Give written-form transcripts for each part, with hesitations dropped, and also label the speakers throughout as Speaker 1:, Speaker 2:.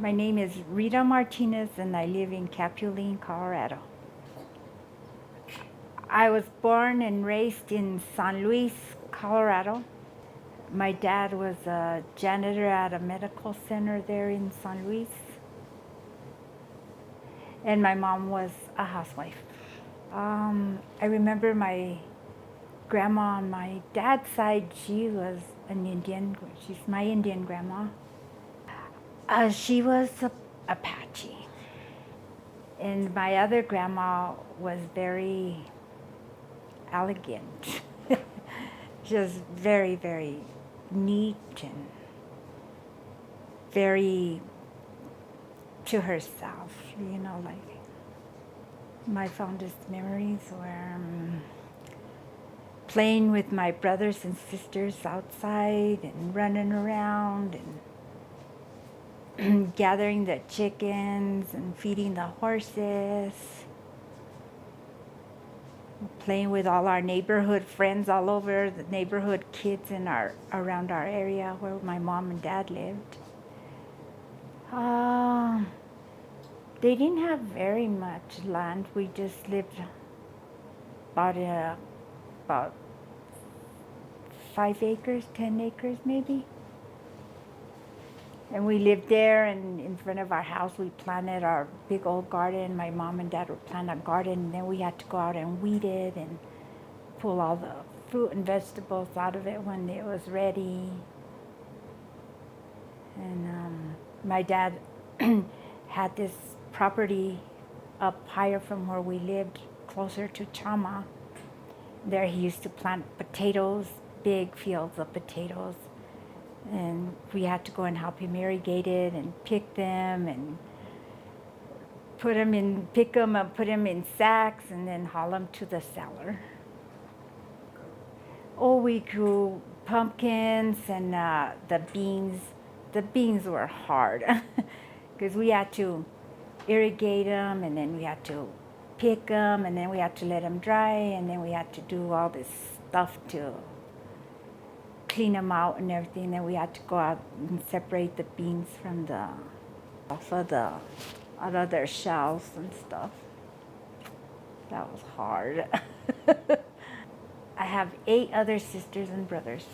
Speaker 1: My name is Rita Martinez and I live in Capuline, Colorado. I was born and raised in San Luis, Colorado. My dad was a janitor at a medical center there in San Luis. And my mom was a housewife. I remember my grandma on my dad's side, she was an Indian, she's my Indian grandma. She was a Apache. And my other grandma was very elegant. Just very, very neat and very to herself, you know, like my fondest memories were playing with my brothers and sisters outside and running around and gathering the chickens and feeding the horses, playing with all our neighborhood friends all over, the neighborhood kids in around our area where my mom and dad lived. They didn't have very much land. We just lived about 5 acres, 10 acres maybe. And we lived there, and in front of our house we planted our big old garden. My mom and dad would plant a garden, and then we had to go out and weed it and pull all the fruit and vegetables out of it when it was ready. And my dad had this property up higher from where we lived, closer to Chama. There he used to plant potatoes, big fields of potatoes. And we had to go and help him irrigate it and pick them and pick them and put them in sacks and then haul them to the cellar. Oh, we grew pumpkins and the beans. The beans were hard because we had to irrigate them and then we had to pick them and then we had to let them dry and then we had to do all this stuff to clean them out and everything. Then we had to go out and separate the beans from out of their shells and stuff. That was hard. I have 8 other sisters and brothers.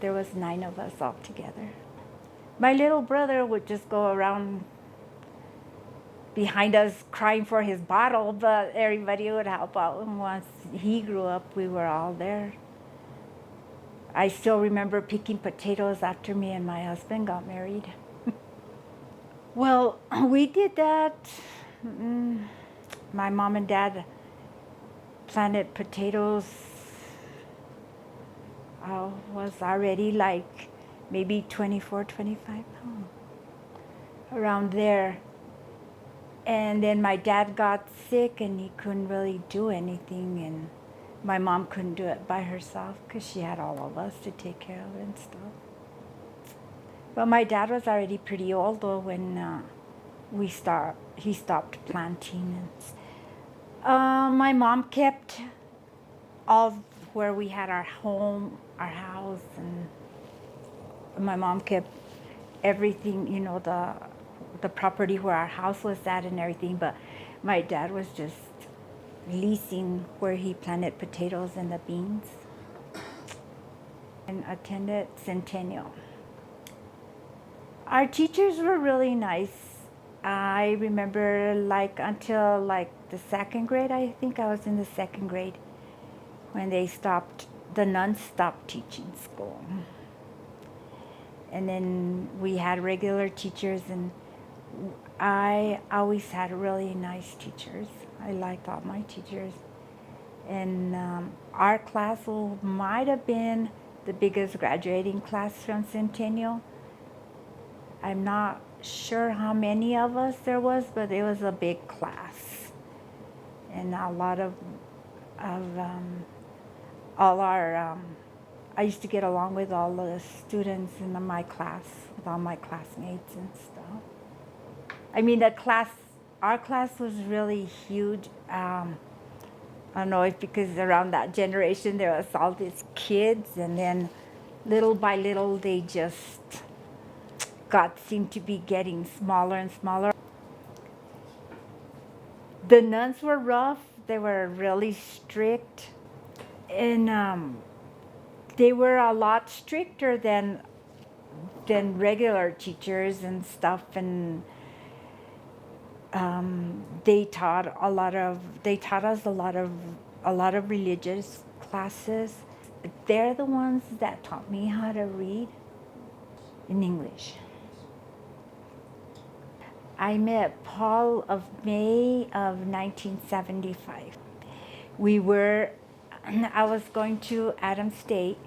Speaker 1: There was 9 of us all together. My little brother would just go around behind us crying for his bottle, but everybody would help out. And once he grew up, we were all there. I still remember picking potatoes after me and my husband got married. Well, we did that. My mom and dad planted potatoes. I was already like maybe 24, 25 pounds, around there. And then my dad got sick and he couldn't really do anything, and my mom couldn't do it by herself because she had all of us to take care of and stuff. But my dad was already pretty old though when he stopped planting. My mom kept all where we had our home, our house, and my mom kept everything, you know, the property where our house was at and everything, but my dad was just leasing where he planted potatoes and the beans, and attended Centennial. Our teachers were really nice. I remember until the 2nd grade, I think I was in the 2nd grade, when the nuns stopped teaching school. And then we had regular teachers, and I always had really nice teachers. I liked all my teachers. And our class might have been the biggest graduating class from Centennial. I'm not sure how many of us there was, but it was a big class. And a lot of all our, I used to get along with all the students in my class, with all my classmates and stuff. I mean, our class was really huge. I don't know if because around that generation there was all these kids, and then little by little they just God seemed to be getting smaller and smaller. The nuns were rough. They were really strict. And they were a lot stricter than regular teachers and stuff. And they taught us a lot of religious classes. They're the ones that taught me how to read in English. I met Paul of May of 1975. I was going to Adams State,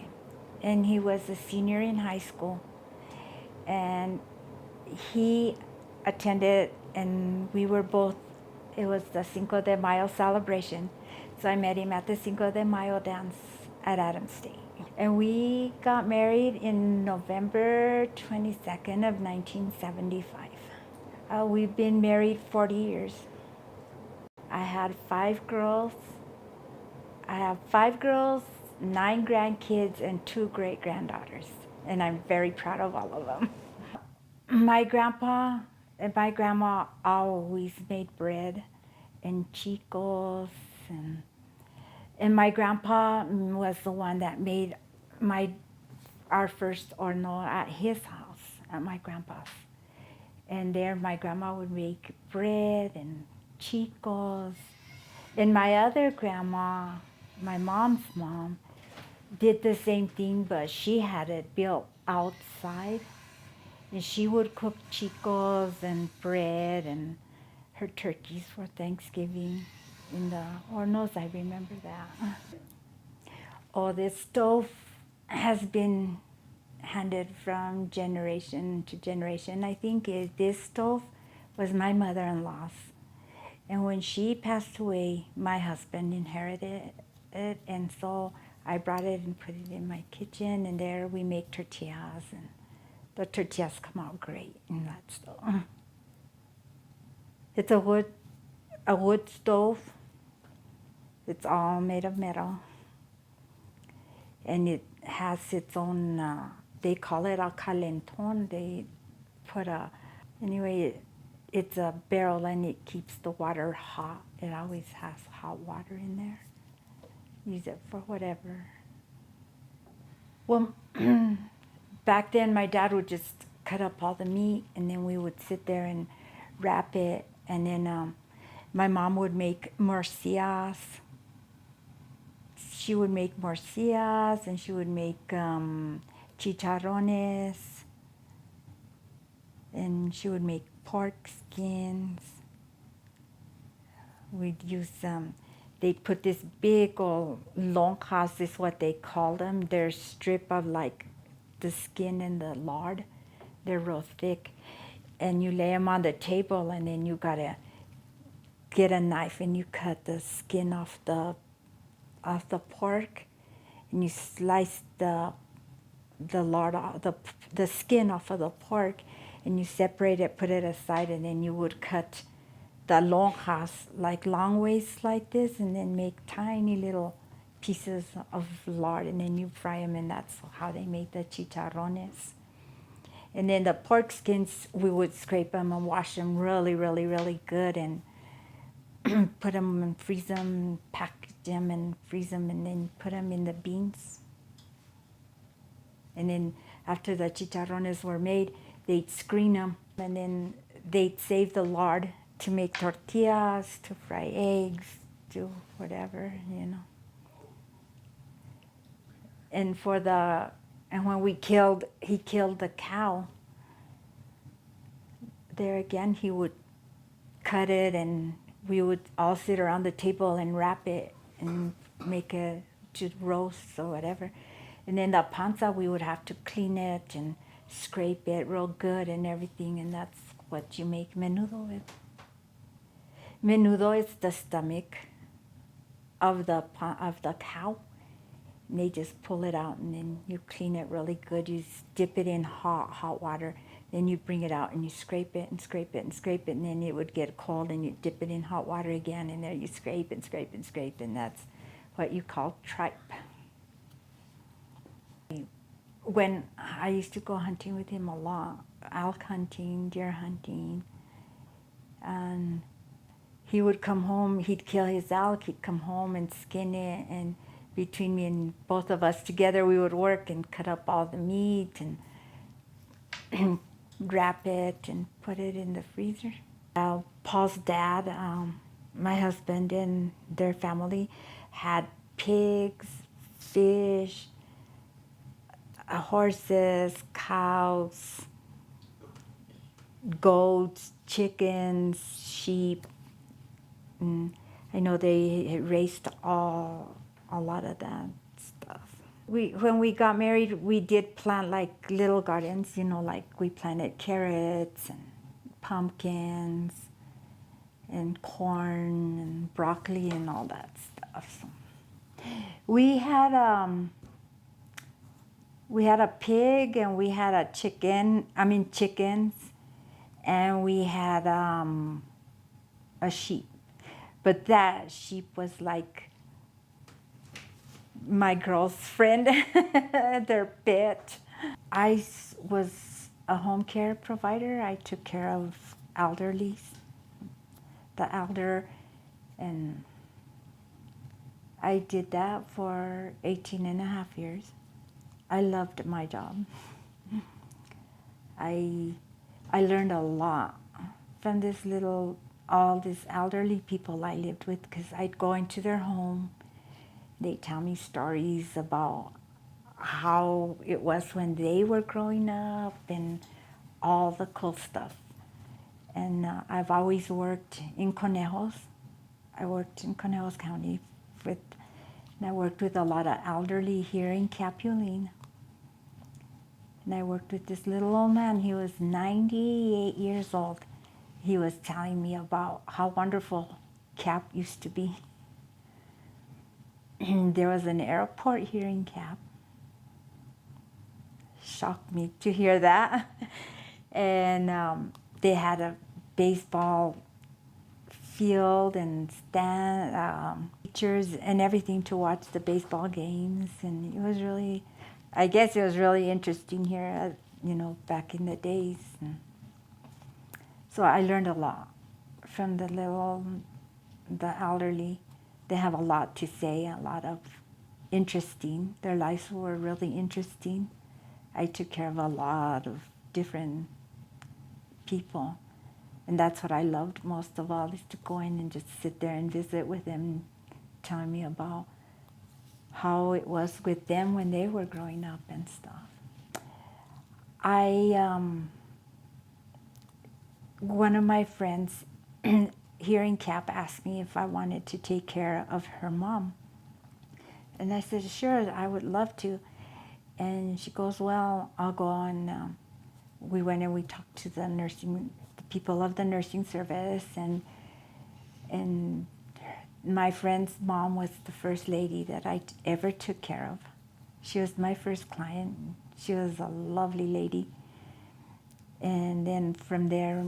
Speaker 1: and he was a senior in high school. And he attended, and we were both, it was the Cinco de Mayo celebration. So I met him at the Cinco de Mayo dance at Adams State. And we got married in November 22nd of 1975. We've been married 40 years. I had 5 girls. I have 5 girls, 9 grandkids, and 2 great-granddaughters. And I'm very proud of all of them. My grandpa and my grandma always made bread and chicos. And my grandpa was the one that made our first horno at his house, at my grandpa's. And there my grandma would make bread and chicos. And my other grandma, my mom's mom, did the same thing, but she had it built outside. And she would cook chicos and bread and her turkeys for Thanksgiving in the hornos. I remember that. Oh, this stove has been handed from generation to generation. I think this stove was my mother-in-law's. And when she passed away, my husband inherited it. And so I brought it and put it in my kitchen. And there we make tortillas. And the tortillas come out great in that stove. It's a wood stove. It's all made of metal. And it has its own, they call it a calenton. They put it's a barrel and it keeps the water hot. It always has hot water in there. Use it for whatever. Well, back then my dad would just cut up all the meat and then we would sit there and wrap it. And then my mom would make morcillas. She would make morcillas and she would make chicharrones. And she would make pork skins. We'd use they'd put this big old lonjas, is what they call them. They're strip of like the skin and the lard. They're real thick. And you lay them on the table and then you gotta get a knife and you cut the skin off the pork and you slice the lard, the skin off of the pork and you separate it, put it aside, and then you would cut the lonjas like long ways like this and then make tiny little pieces of lard and then you fry them, and that's how they make the chicharrones. And then the pork skins, we would scrape them and wash them really, really, really good and put them and freeze them, package them and freeze them, and then put them in the beans. And then after the chicharrones were made, they'd screen them, and then they'd save the lard to make tortillas, to fry eggs, to whatever, you know. And when he killed the cow, there again he would cut it and we would all sit around the table and wrap it and make it to roast or whatever. And then the panza, we would have to clean it and scrape it real good and everything, and that's what you make menudo with. Menudo is the stomach of the cow. And they just pull it out and then you clean it really good. You dip it in hot water. Then you bring it out and you scrape it and scrape it and scrape it, and then it would get cold and you dip it in hot water again, and there you scrape and scrape and scrape, and that's what you call tripe. When I used to go hunting with him a lot, elk hunting, deer hunting. And he would come home, he'd kill his elk, he'd come home and skin it, and between me and both of us together, we would work and cut up all the meat and wrap it and put it in the freezer. Paul's dad, my husband and their family had pigs, fish, horses, cows, goats, chickens, sheep. And I know they raised a lot of that stuff. When we got married, we did plant like little gardens, like we planted carrots and pumpkins and corn and broccoli and all that stuff. So we had a pig and we had a chickens, and we had a sheep. But that sheep was like my girl's friend, their pet. I was a home care provider. I took care of the elder, and I did that for 18 and a half years. I loved my job. I learned a lot from all these elderly people I lived with, because I'd go into their home. They'd tell me stories about how it was when they were growing up and all the cool stuff. And I've always worked in Conejos. I worked in Conejos County and I worked with a lot of elderly here in Capulina. And I worked with this little old man. He was 98 years old. He was telling me about how wonderful Cap used to be. There was an airport here in Cap. Shocked me to hear that. And they had a baseball field and pictures and everything to watch the baseball games. And it was really, I guess it was really interesting here, back in the days. And so I learned a lot from the elderly. They have a lot to say, a lot of interesting. Their lives were really interesting. I took care of a lot of different people. And that's what I loved most of all, is to go in and just sit there and visit with them, telling me about how it was with them when they were growing up and stuff. One of my friends here in Cap asked me if I wanted to take care of her mom. And I said, sure, I would love to. And she goes, well, I'll go on. We went and we talked to the people of the nursing service, and my friend's mom was the first lady that I ever took care of. She was my first client. She was a lovely lady. And then from there,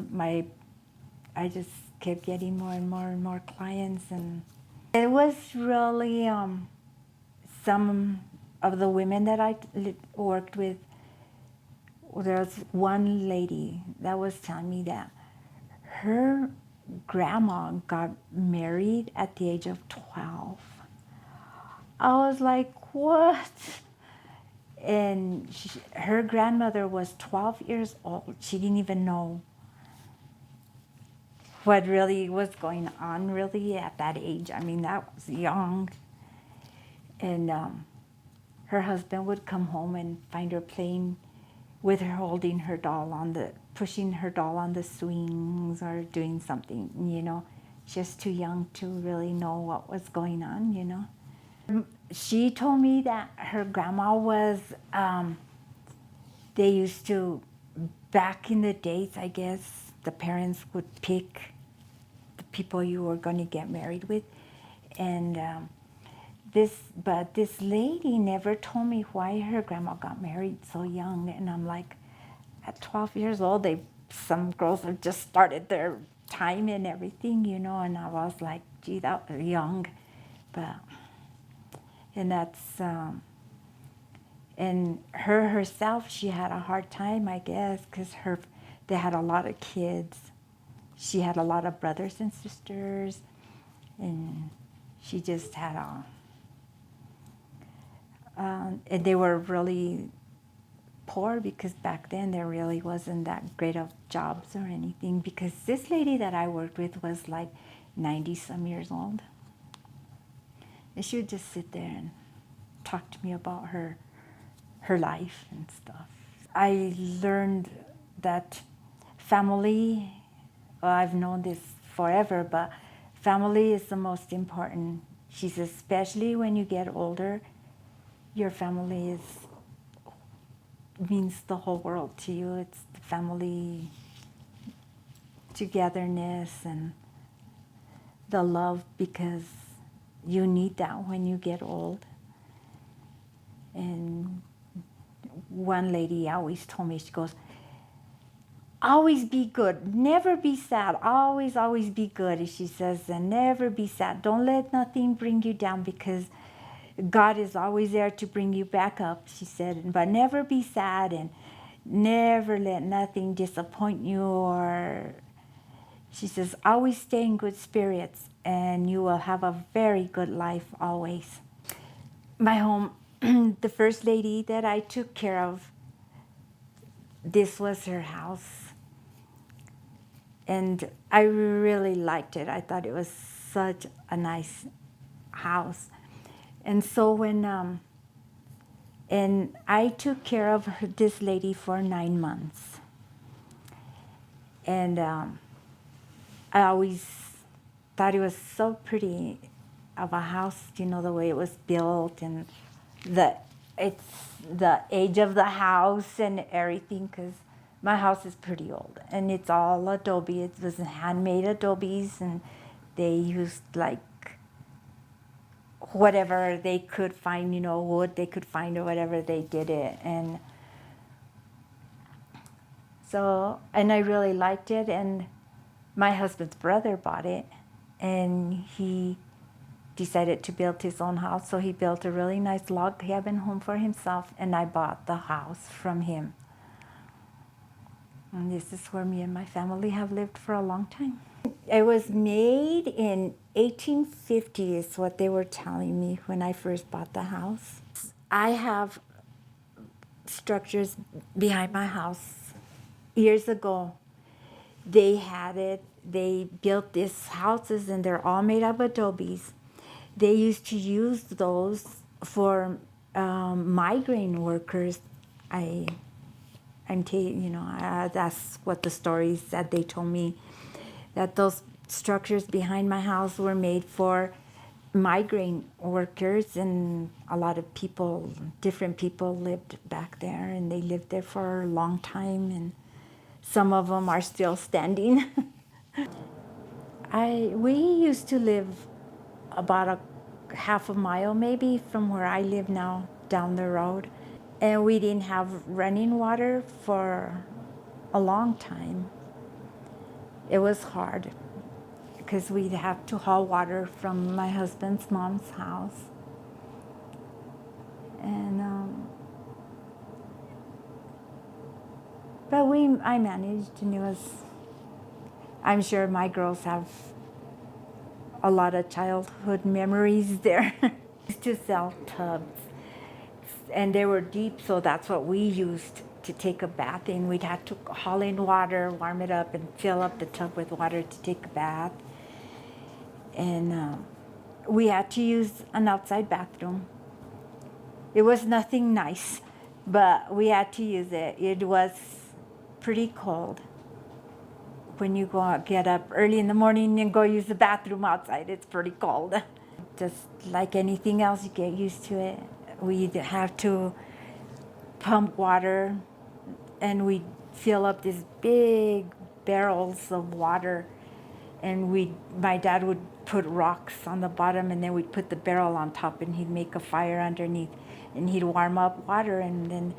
Speaker 1: I just kept getting more and more and more clients, and it was really some of the women that I worked with. There was one lady that was telling me that her grandma got married at the age of 12. I was like, what? And her grandmother was 12 years old. She didn't even know what really was going on really at that age. I mean, that was young. And her husband would come home and find her playing with her, holding her doll pushing her doll on the swings or doing something, just too young to really know what was going on. She told me that her grandma was, they used to, back in the days, I guess, the parents would pick the people you were going to get married with. And this lady never told me why her grandma got married so young. And I'm like, at 12 years old, some girls have just started their time and everything, and I was like, gee, that was young. And And herself, she had a hard time, I guess, because they had a lot of kids. She had a lot of brothers and sisters, and she just had and they were really poor, because back then there really wasn't that great of jobs or anything, because this lady that I worked with was like 90 some years old. And she would just sit there and talk to me about her life and stuff. I learned that family, well, I've known this forever, but family is the most important. She says, especially when you get older, your family means the whole world to you. It's the family togetherness and the love, because you need that when you get old. And one lady always told me, she goes, always be good, never be sad, always, always be good. She says, and never be sad. Don't let nothing bring you down, because God is always there to bring you back up, she said. But never be sad, and never let nothing disappoint you. Or she says, always stay in good spirits, and you will have a very good life always. My home, the first lady that I took care of, this was her house. And I really liked it. I thought it was such a nice house. And so and I took care of this lady for 9 months. And I always thought it was so pretty of a house, you know, the way it was built, and it's the age of the house and everything, because my house is pretty old, and it's all adobe. It was handmade adobes, and they used like whatever they could find, you know, wood they could find or whatever, they did it. And so, and I really liked it, and my husband's brother bought it, and he decided to build his own house. So he built a really nice log cabin home for himself, and I bought the house from him. And this is where me and my family have lived for a long time. It was made in 1850 is what they were telling me when I first bought the house. I have structures behind my house. Years ago, they had it. They built these houses, and they're all made of adobes. They used to use those for migrant workers. That's what the stories that they told me, that those structures behind my house were made for migrant workers, and a lot of people, different people lived back there, and they lived there for a long time, and some of them are still standing. We used to live about a half a mile maybe from where I live now, down the road. And we didn't have running water for a long time. It was hard, because we'd have to haul water from my husband's mom's house. And but I managed, and I'm sure my girls have a lot of childhood memories there. Used to sell tubs, and they were deep, so that's what we used to take a bath in. We'd have to haul in water, warm it up, and fill up the tub with water to take a bath. And we had to use an outside bathroom. It was nothing nice, but we had to use it. It was pretty cold. When you get up early in the morning and go use the bathroom outside, it's pretty cold. Just like anything else, you get used to it. We'd have to pump water, and we'd fill up these big barrels of water, and my dad would put rocks on the bottom, and then we'd put the barrel on top, and he'd make a fire underneath, and he'd warm up water, and then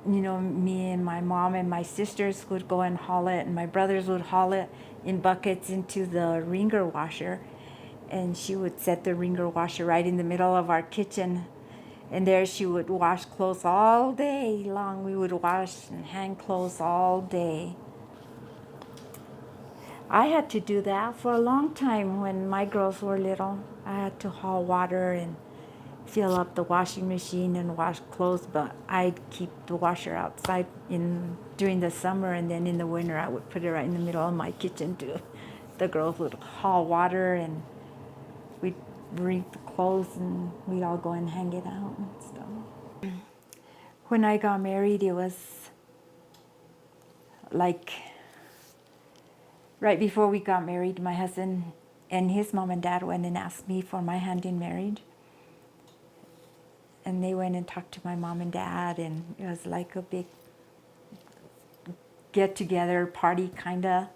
Speaker 1: me and my mom and my sisters would go and haul it, and my brothers would haul it in buckets into the ringer washer, and she would set the ringer washer right in the middle of our kitchen, And there she would wash clothes all day long. We would wash and hang clothes all day. I had to do that for a long time when my girls were little. I had to haul water and fill up the washing machine and wash clothes, but I'd keep the washer outside during the summer, and then in the winter I would put it right in the middle of my kitchen too. The girls would haul water and we'd bring the clothes and we'd all go and hang it out and stuff. When I got married, it was like right before we got married, my husband and his mom and dad went and asked me for my hand in marriage. And they went and talked to my mom and dad, and it was like a big get-together party, kind of.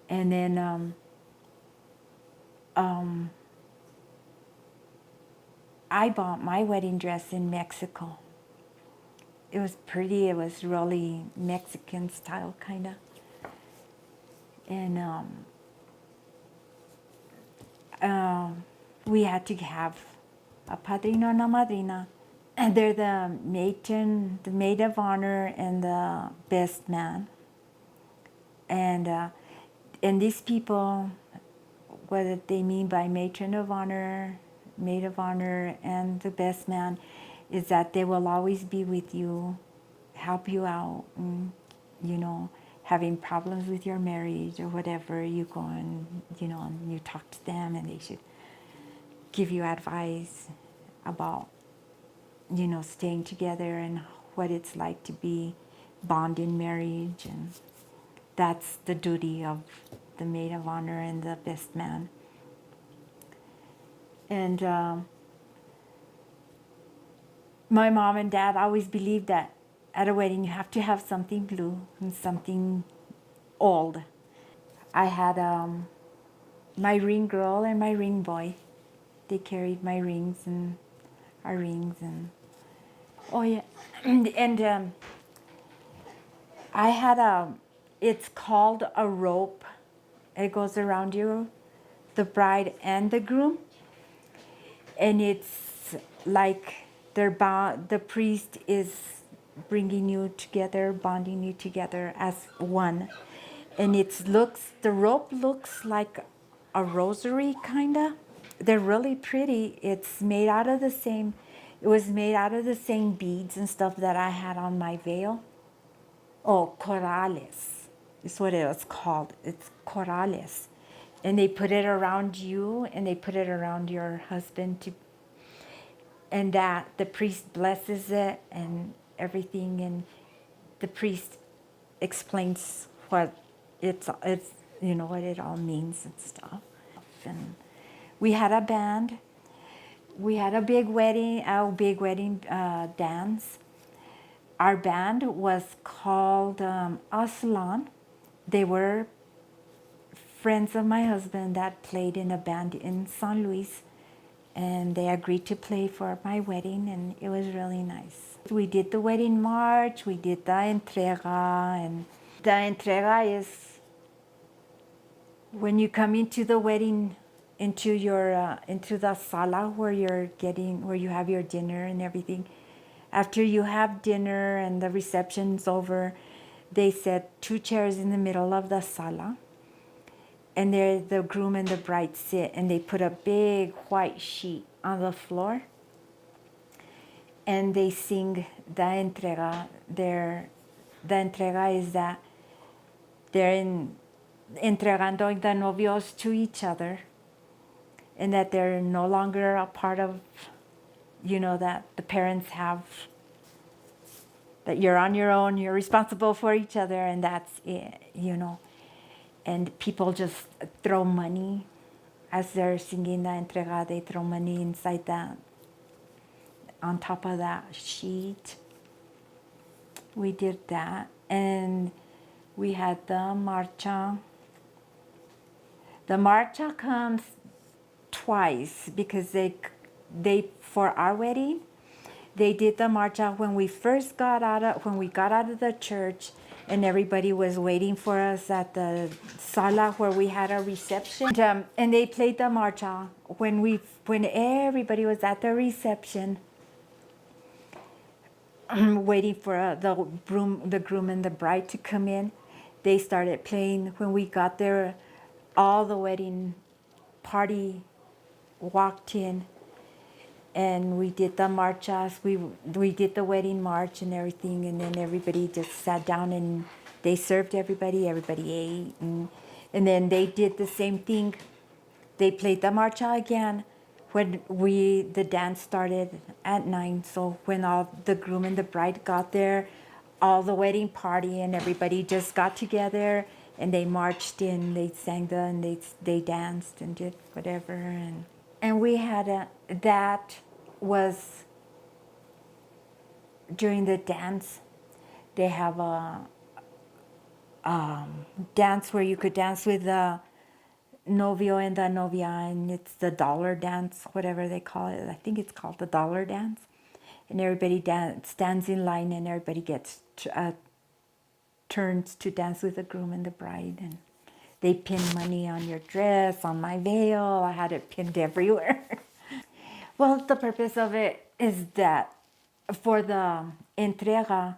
Speaker 1: And then I bought my wedding dress in Mexico. It was pretty. It was really Mexican style, kind of. And we had to have a padrino and a madrina. And they're the matron, the maid of honor, and the best man. And these people, what they mean by matron of honor, maid of honor, and the best man, is that they will always be with you, help you out, and, having problems with your marriage or whatever, you go and, and you talk to them, and they should give you advice about, staying together and what it's like to be bond in marriage. And that's the duty of the maid of honor and the best man. And my mom and dad always believed that at a wedding you have to have something blue and something old. I had my ring girl and my ring boy. They carried my rings and our rings, and oh yeah, and I had it's called a rope. It goes around you, the bride and the groom, and it's like the priest is bringing you together, bonding you together as one. And the rope looks like a rosary, kinda. They're really pretty. It was made out of the same beads and stuff that I had on my veil. Oh, corales is what it was called. It's corales. And they put it around you, and they put it around your husband and that the priest blesses it and everything, and the priest explains what it's what it all means and stuff. And we had a band. We had a big wedding dance. Our band was called Aslan. They were friends of my husband that played in a band in San Luis, and they agreed to play for my wedding, and it was really nice. We did the wedding march, we did the entrega, and the entrega is when you come into the wedding, into the sala where you have your dinner and everything. After you have dinner and the reception's over, they set 2 chairs in the middle of the sala, and there the groom and the bride sit, and they put a big white sheet on the floor, and they sing the entrega. The entrega is that they're entregando the novios to each other, and that they're no longer a part of, that the parents have, that you're on your own, you're responsible for each other, and that's it, And people just throw money as they're singing the entrega. They throw money inside that, on top of that sheet. We did that, and we had the marcha. The marcha comes twice because they for our wedding, they did the marcha when we got out of the church, and everybody was waiting for us at the sala where we had a reception. And they played the marcha when everybody was at the reception. waiting for the groom and the bride to come in. They started playing. When we got there, all the wedding party walked in, and we did the marchas. We did the wedding march and everything, and then everybody just sat down and they served everybody. Everybody ate, and then they did the same thing. They played the marcha again. When the dance started at 9, so when all the groom and the bride got there, all the wedding party and everybody just got together and they marched in. They sang and they danced and did whatever, and we had that was during the dance. They have a dance where you could dance with the novio and the novia, and it's the dollar dance, whatever they call it. I think it's called the dollar dance. And everybody stands in line, and everybody gets turns to dance with the groom and the bride. And they pin money on your dress, on my veil. I had it pinned everywhere. Well, the purpose of it is that for the entrega,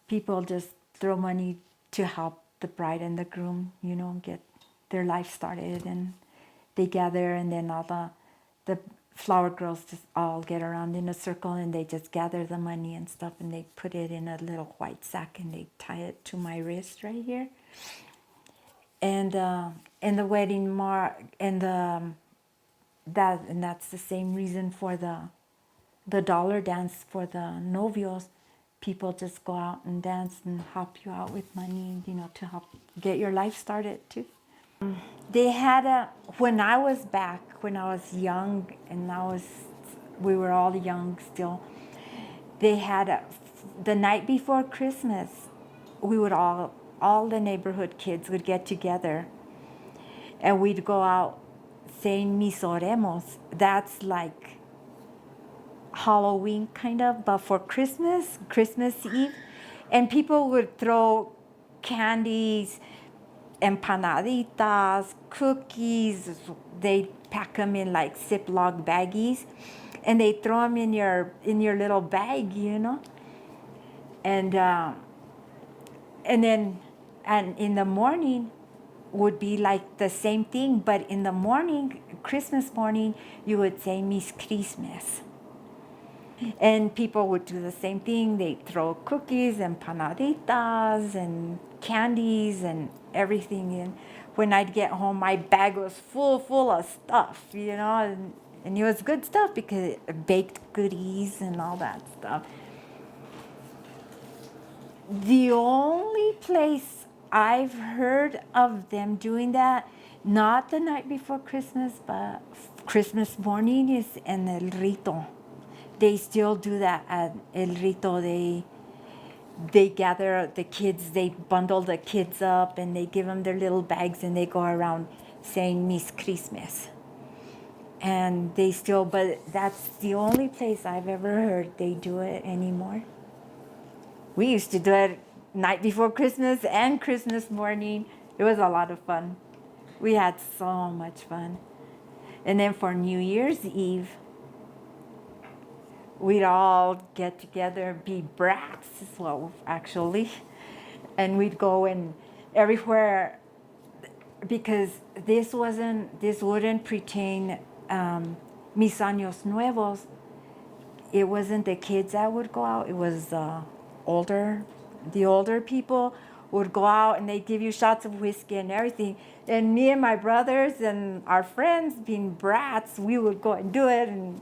Speaker 1: people just throw money to help the bride and the groom, get their life started, and they gather, and then all the flower girls just all get around in a circle, and they just gather the money and stuff, and they put it in a little white sack, and they tie it to my wrist right here. And the wedding and that's the same reason for the dollar dance for the novios. People just go out and dance and help you out with money, to help get your life started too. They had when I was young, and we were all young still, they had the night before Christmas, we would all the neighborhood kids would get together, and we'd go out saying Mis Oremos. That's like Halloween kind of, but for Christmas Eve. And people would throw candies, empanaditas, cookies. They pack them in like Ziploc baggies, and they throw them in your little bag, And then in the morning would be like the same thing, but in the morning, Christmas morning, you would say Mis Crismas. And people would do the same thing. They'd throw cookies, empanaditas, and candies and everything in. When I'd get home, my bag was full of stuff, and it was good stuff because baked goodies and all that stuff. The only place I've heard of them doing that, not the night before Christmas, but Christmas morning, is in El Rito. They still do that at El Rito. They gather the kids, they bundle the kids up, and they give them their little bags, and they go around saying Mis Crismas. And but that's the only place I've ever heard they do it anymore. We used to do it night before Christmas and Christmas morning. It was a lot of fun. We had so much fun. And then for New Year's Eve, we'd all get together, be brats as well, actually. And we'd go in everywhere, because this wouldn't pertain Mis Años Nuevos. It wasn't the kids that would go out, it was the older people would go out, and they'd give you shots of whiskey and everything. And me and my brothers and our friends, being brats, we would go and do it, and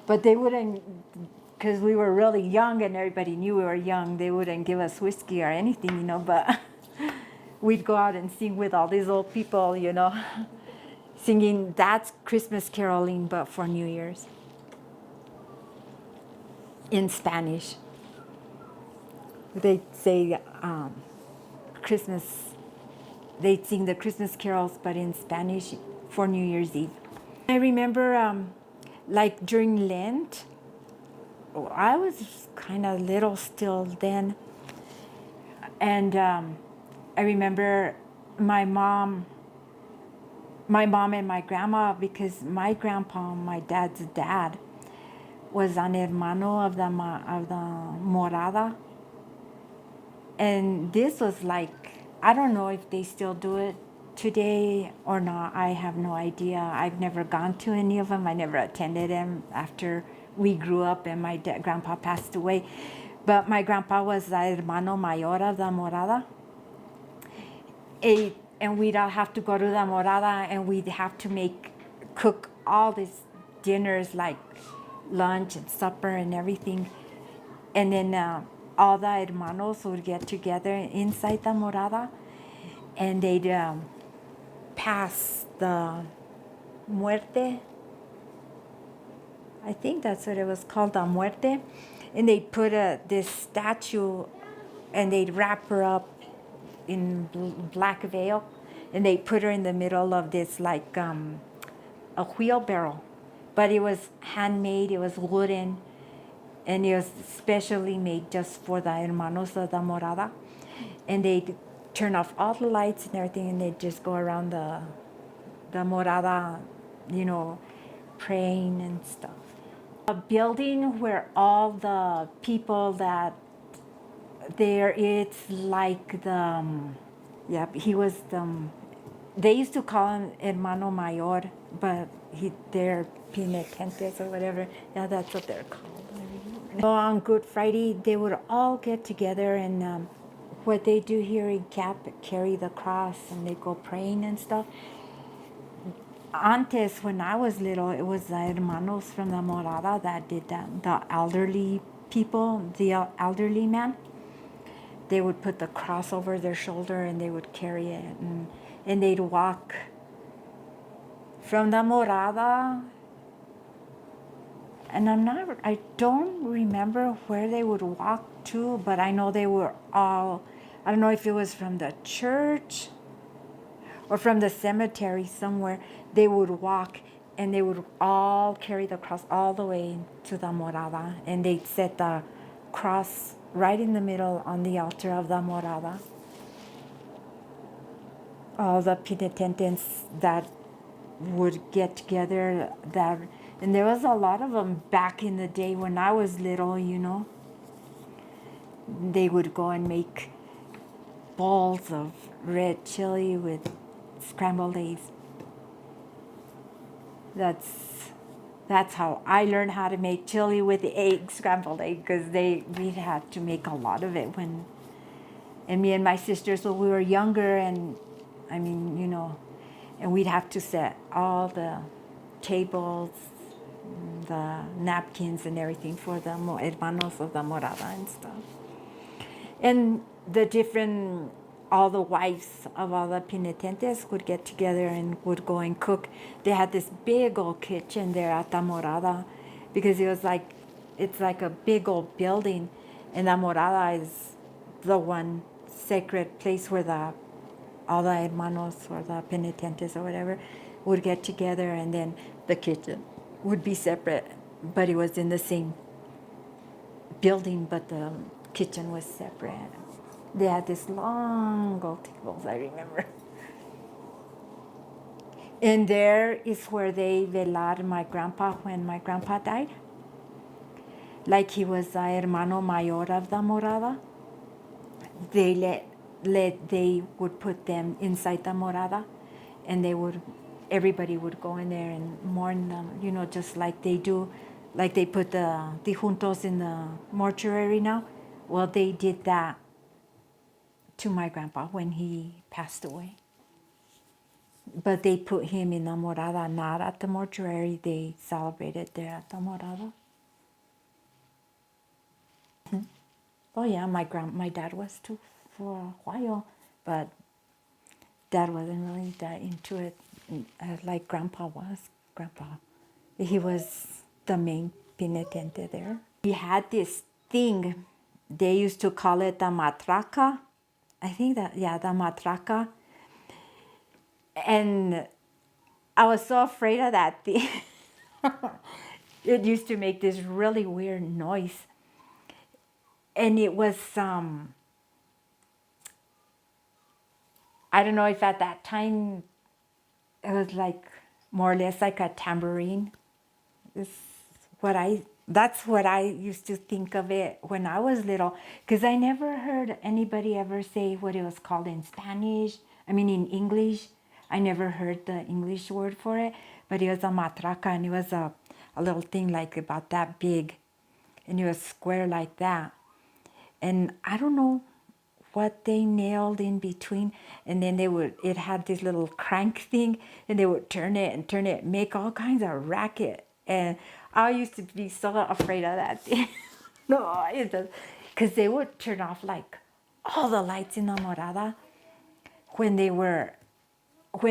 Speaker 1: but they wouldn't, because we were really young and everybody knew we were young. They wouldn't give us whiskey or anything, but we'd go out and sing with all these old people, singing. That's Christmas caroling, but for New Year's in Spanish. They'd say they'd sing the Christmas carols, but in Spanish for New Year's Eve. I remember like during Lent, I was kind of little still then, and I remember my mom and my grandma, because my grandpa, my dad's dad, was an hermano of the morada. And this was like, I don't know if they still do it today or not. I have no idea. I've never gone to any of them. I never attended them after we grew up and my grandpa passed away. But my grandpa was the hermano mayor of the morada. And we'd all have to go to the morada and we'd have to cook all these dinners like lunch and supper and everything. And then all the hermanos would get together inside the morada and they'd pass the muerte. I think that's what it was called, the muerte. And they'd put this statue and they'd wrap her up in black veil and they put her in the middle of this like a wheelbarrow. But it was handmade, it was wooden, and it was specially made just for the hermanos of the morada. And they'd turn off all the lights and everything, and they'd just go around the morada, praying and stuff. A building where all the people that there, it's like he was they used to call him hermano mayor, but they're penitentes or whatever. Yeah, that's what they're called. So on Good Friday, they would all get together and what they do here in Cap, carry the cross and they go praying and stuff. Antes, when I was little, it was the hermanos from the morada that did that. The elderly people, the elderly man, they would put the cross over their shoulder and they would carry it and they'd walk from the morada. And I don't remember where they would walk to, but I know they were all, I don't know if it was from the church or from the cemetery somewhere. They would walk and they would all carry the cross all the way to the morada. And they'd set the cross right in the middle on the altar of the morada. All the penitentes that would get together, and there was a lot of them back in the day when I was little, They would go and make balls of red chili with scrambled eggs. That's how I learned how to make chili with scrambled egg, because we had to make a lot of it and me and my sisters when we were younger, and and we'd have to set all the tables, the napkins and everything for the hermanos of the morada and stuff. And all the wives of all the penitentes would get together and would go and cook. They had this big old kitchen there at the morada, because it's like a big old building, and the morada is the one sacred place where all the hermanos or the penitentes or whatever would get together, and then the kitchen would be separate, but it was in the same building, but the kitchen was separate. They had this long old tables, I remember. And there is where they velar my grandpa when my grandpa died. Like he was the hermano mayor of the morada. They would put them inside the morada, and everybody would go in there and mourn them, just like they do, like they put the difuntos in the mortuary now. Well, they did that to my grandpa when he passed away. But they put him in the morada, not at the mortuary. They celebrated there at the morada. Oh yeah, my dad was too for a while, but Dad wasn't really that into it like Grandpa was. He was the main penitente there. He had this thing, they used to call it the matraca. I think the matraca. And I was so afraid of that thing. It used to make this really weird noise. And it was I don't know if at that time it was like more or less like a tambourine. Is what I That's what I used to think of it when I was little, because I never heard anybody ever say what it was called in Spanish. I mean, in English. I never heard the English word for it, but it was a matraca, and it was a little thing like about that big, and it was square like that. And I don't know what they nailed in between, and then it had this little crank thing, and they would turn it and turn it, make all kinds of racket. And I used to be so afraid of that thing. No, it does, because they would turn off like all the lights in the morada when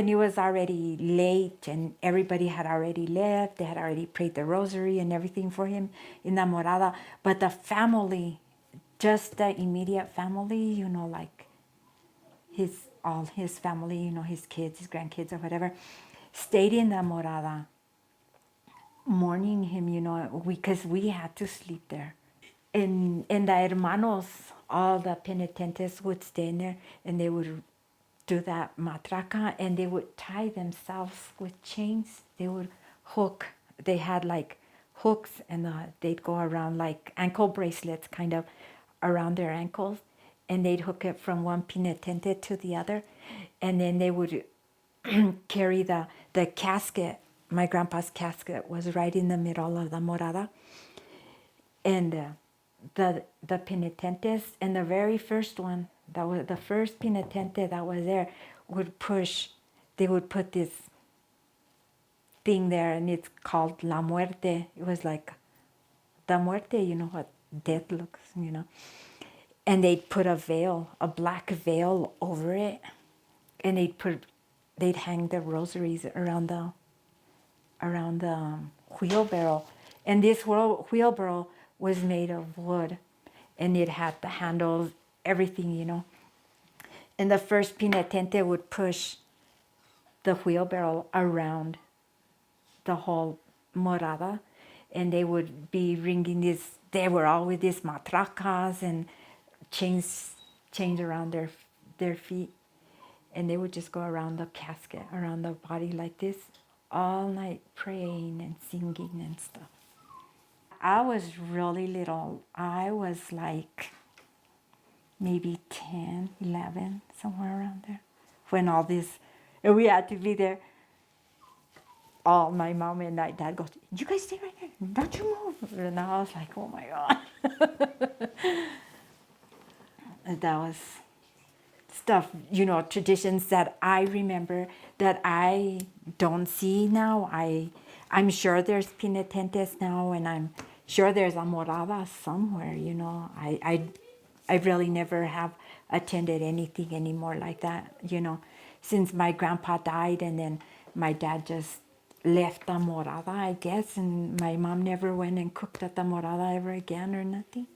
Speaker 1: it was already late and everybody had already left. They had already prayed the rosary and everything for him in the morada, but the family, just the immediate family, like all his family, his kids, his grandkids or whatever, stayed in the morada mourning him, because we had to sleep there. And the hermanos, all the penitentes would stay in there, and they would do that matraca, and they would tie themselves with chains. They would hook. They had like hooks, and they'd go around like ankle bracelets kind of around their ankles, and they'd hook it from one penitente to the other, and then they would carry the casket. My grandpa's casket was right in the middle of the morada, and the penitentes, and the very first one, that was the first penitente that was there, would push. They would put this thing there, and it's called la muerte. It was like the muerte, what death looks. And they'd put a veil, a black veil over it, and they'd hang the rosaries around the wheelbarrow. And this wheelbarrow was made of wood, and it had the handles, everything. And the first penitente would push the wheelbarrow around the whole morada, and they would be ringing this. They were all with these matracas and chains around their feet, and they would just go around the casket, around the body like this, all night praying and singing and stuff. I was really little. I was like maybe 10, 11, somewhere around there, when all this, and we had to be there. All my mom and my dad goes, "You guys stay right there, don't you move." And I was like, oh my God. And that was stuff, traditions that I remember that I don't see now. I'm sure there's penitentes now, and I'm sure there's a morada somewhere. I really never have attended anything anymore like that. Since my grandpa died, and then my dad just left the morada, I guess, and my mom never went and cooked at the morada ever again or nothing.